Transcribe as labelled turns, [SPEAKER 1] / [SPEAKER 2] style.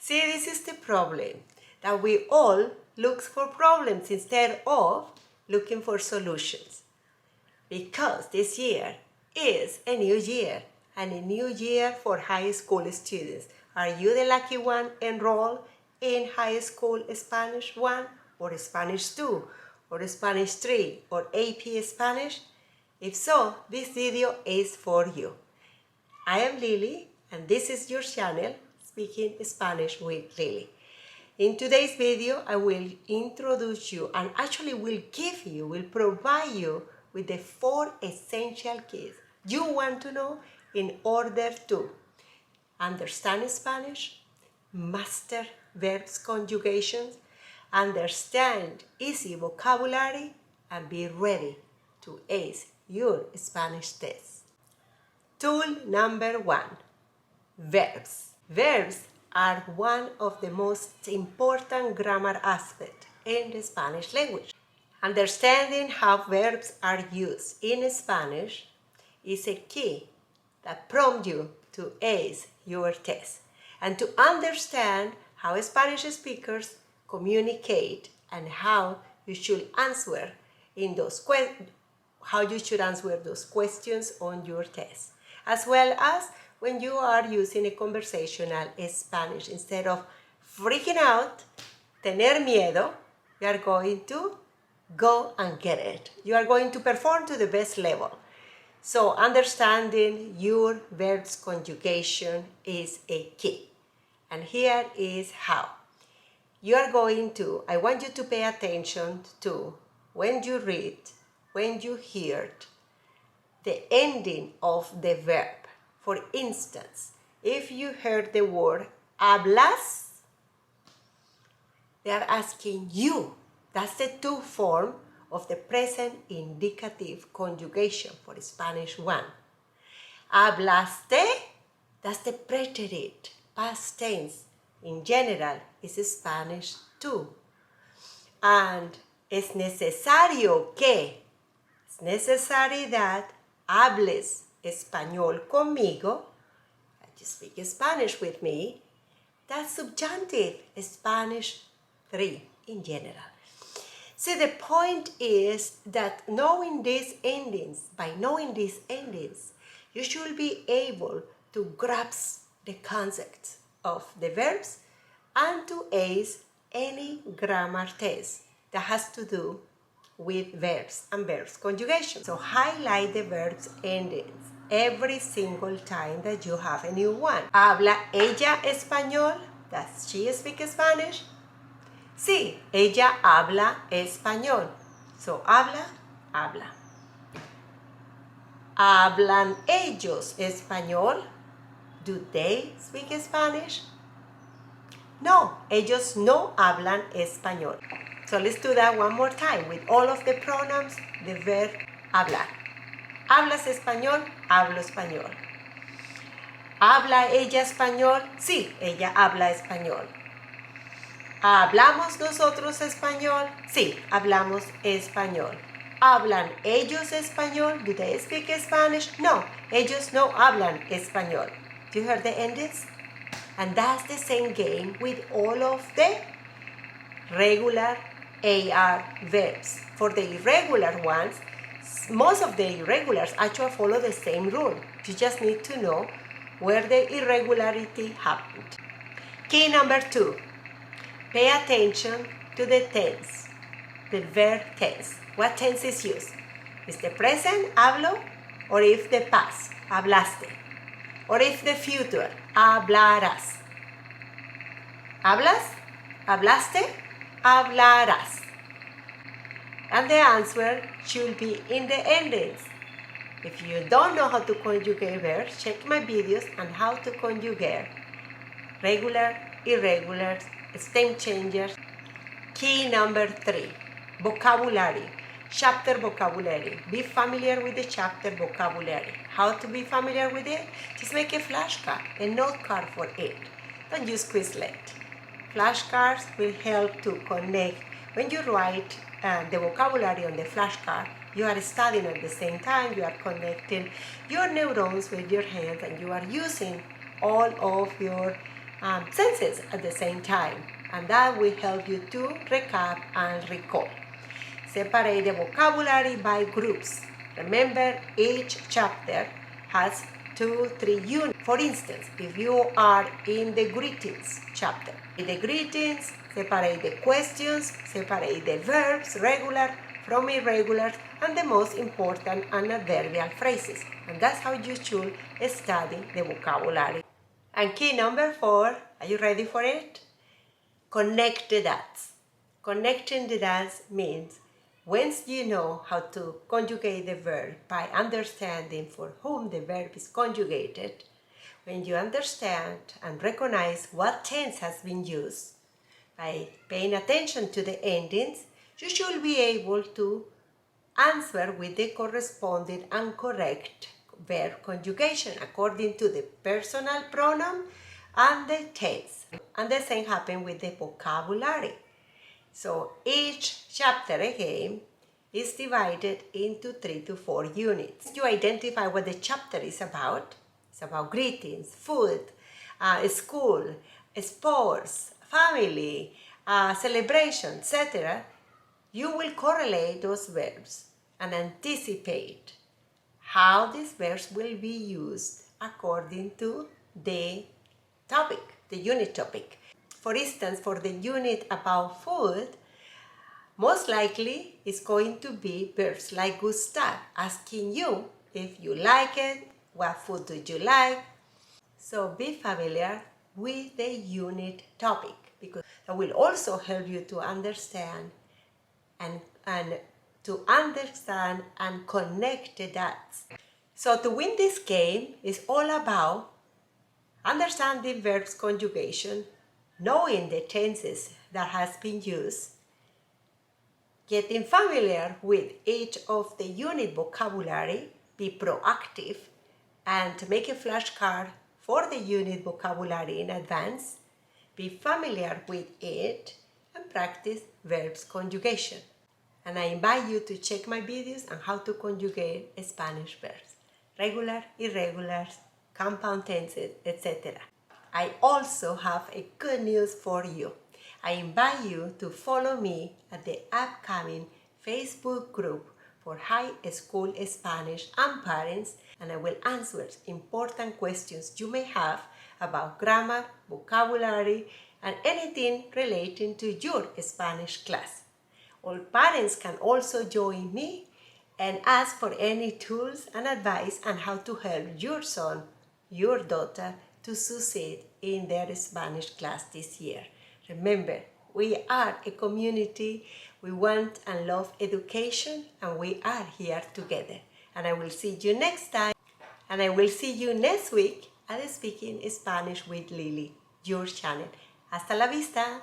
[SPEAKER 1] See, this is the problem, that we all look for problems instead of looking for solutions. Because this year is a new year, and a new year for high school students. Are you the lucky one enrolled in high school Spanish 1 or Spanish 2 or Spanish 3 or AP Spanish? If so, this video is for you. I am Lili, and this is your channel, Speaking Spanish with Lili. In today's video, I will introduce you and actually will provide you with the 4 essential keys you want to know in order to understand Spanish, master verbs conjugations, understand easy vocabulary, and be ready to ace your Spanish test. Tool number 1, verbs. Verbs are one of the most important grammar aspects in the Spanish language. Understanding how verbs are used in Spanish is a key that prompts you to ace your test and to understand how Spanish speakers communicate and how you should answer those questions on your test, as well as when you are using a conversational Spanish. Instead of freaking out, tener miedo, you are going to go and get it. You are going to perform to the best level. So understanding your verbs conjugation is a key. And here is how. I want you to pay attention to when you read, when you hear the ending of the verb. For instance, if you heard the word hablas, they are asking you. That's the to form of the present indicative conjugation for Spanish 1. Hablaste, that's the preterite, past tense. In general, is Spanish 2. And es necessary that hables español conmigo, that you speak Spanish with me. That's subjunctive, Spanish 3 in general. See, the point is that by knowing these endings, you should be able to grasp the concepts of the verbs and to ace any grammar test that has to do with verbs and verbs conjugation. So highlight the verbs endings every single time that you have a new one. ¿Habla ella español? Does she speak Spanish? Sí, ella habla español. So habla. ¿Hablan ellos español? Do they speak Spanish? No, ellos no hablan español. So let's do that one more time with all of the pronouns, the verb hablar. ¿Hablas español? Hablo español. ¿Habla ella español? Sí, ella habla español. ¿Hablamos nosotros español? Sí, hablamos español. ¿Hablan ellos español? Do they speak Spanish? No, ellos no hablan español. Do you hear the endings? And that's the same game with all of the regular AR verbs. For the irregular ones, most of the irregulars actually follow the same rule. You just need to know where the irregularity happened. Key number 2. Pay attention to the tense, the verb tense. What tense is used? Is the present, hablo, or if the past, hablaste? Or if the future, hablarás? ¿Hablas? ¿Hablaste? Hablarás. And the answer should be in the endings. If you don't know how to conjugate verbs, check my videos on how to conjugate regular, irregular, stem changers. Key number 3, vocabulary. Chapter vocabulary. Be familiar with the chapter vocabulary. How to be familiar with it? Just make a flashcard, a note card for it. Don't use Quizlet. Flashcards will help to connect. When you write the vocabulary on the flashcard, you are studying at the same time, you are connecting your neurons with your hands, and you are using all of your senses at the same time, and that will help you to recap and recall. Separate the vocabulary by groups. Remember, each chapter has 2-3 units. For instance, if you are in the greetings chapter, in the greetings, separate the questions, separate the verbs, regular from irregular, and the most important adverbial phrases. And that's how you should study the vocabulary. And key number 4, are you ready for it? Connect the dots. Connecting the dots means once you know how to conjugate the verb by understanding for whom the verb is conjugated, when you understand and recognize what tense has been used, by paying attention to the endings, you should be able to answer with the corresponding and correct verb conjugation according to the personal pronoun and the tense. And the same happens with the vocabulary. So each chapter again is divided into 3 to 4 units. You identify what the chapter is about. It's about greetings, food, school, sports, family, celebration, etc. You will correlate those verbs and anticipate how these verbs will be used according to the topic, the unit topic. For instance, for the unit about food, most likely it's going to be verbs like gustar, asking you if you like it, what food do you like. So be familiar with the unit topic, because that will also help you to understand and connect the dots. So to win this game is all about understanding verbs conjugation, knowing the tenses that has been used, getting familiar with each of the unit vocabulary, be proactive, and make a flashcard for the unit vocabulary in advance, be familiar with it, and practice verbs conjugation. And I invite you to check my videos on how to conjugate Spanish verbs, regular, irregulars, compound tenses, etc. I also have a good news for you. I invite you to follow me at the upcoming Facebook group for high school Spanish and parents, and I will answer important questions you may have about grammar, vocabulary, and anything relating to your Spanish class. All parents can also join me and ask for any tools and advice on how to help your son, your daughter, to succeed in their Spanish class this year. Remember, we are a community. We want and love education, and we are here together. And I will see you next time. And I will see you next week at Speaking Spanish with Lili, your channel. Hasta la vista.